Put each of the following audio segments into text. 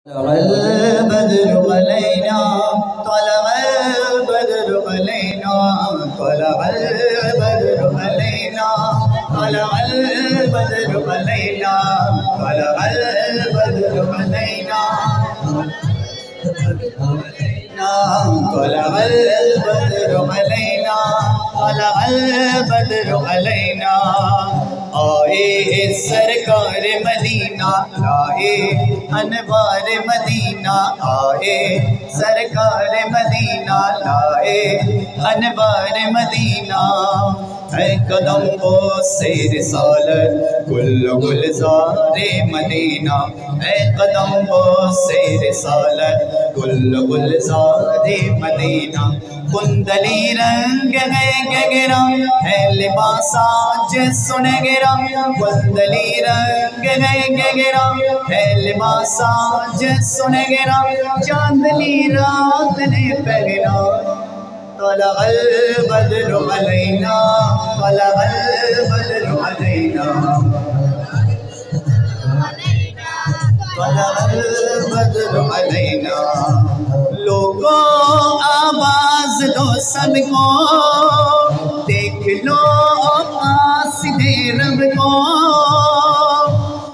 طلع البدر علينا طلع البدر علينا طلع البدر علينا طلع البدر علينا طلع البدر علينا طلع البدر علينا طلع البدر علينا آئے سرکار مدینہ لائے انوار مدینہ آئے سرکار مدینہ لائے انوار مدینہ اے قدم کو سے رسالت کل گلزار مدینہ اے قدم کو سے رسالت کل گلزار مدینہ کندلی رنگ ہے گگرا ہے لباس آج سنے گرا کندلی رنگ ہے گگرا ہے لباس آج سنے گرا چاندنی رات نے پہنا طلع البدر علینا طلع البدر علینا طلع البدر علینا لوگوں آواز دو سب کو دیکھ لو قاصد رب کو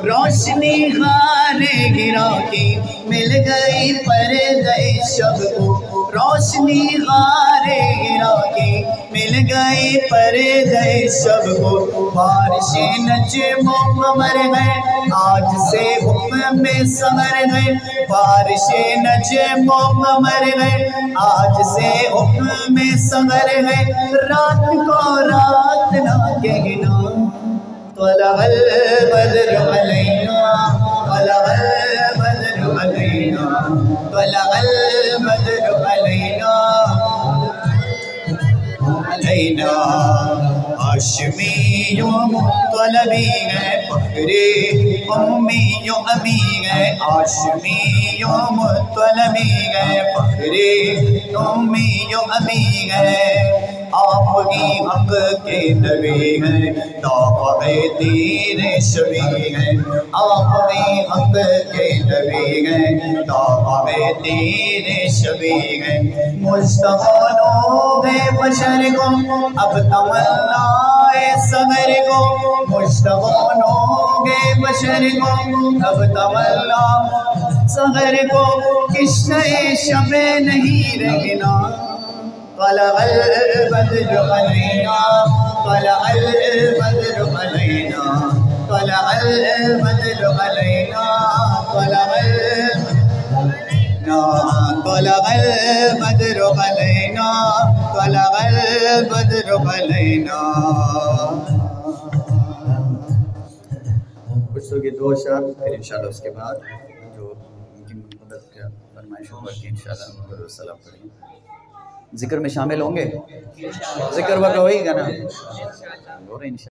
روشنی غارِ گرا کی مل گئی پردہ شب کو روشنی غارِ گرا کی مل گئی پردہ شب کو بارش نجم و قمر ہے آج سے حکم میں سمر ہے بارش نجم و قمر ہے آج سے حکم میں سمر ہے رات کو رات نہ کہنا طلع البدر علینا طلع البدر علینا طلع البدر علینا علینا ہاشمی و مطلبی ہے فخری امی و ابی ہے ہاشمی و مطلبی ہے فخری امی و ابی ہے آپ کی حق کے نبی ہیں دعوی دین شبی ہیں آپ کی حق کے نبی ہیں دعوی دین شبی ہیں مجتبی لوگ بشر کو اب تمنا صغر کو مجتبی لوگ بشر کو اب تمنا صغر کو کشتۂ شب نہیں رہنا طلع البدر علینا طلع البدر علینا طلع البدر علینا طلع البدر علینا طلع البدر علینا کچھ تو یہ دو اشعار پھر انشاءاللہ اس کے بعد جو ان کی مدد کا فرمائش ہوگا کہ انشاءاللہ ہم سلام پڑھیں گے ذکر میں شامل ہوں گے ذکر وقت ہوئی گا نا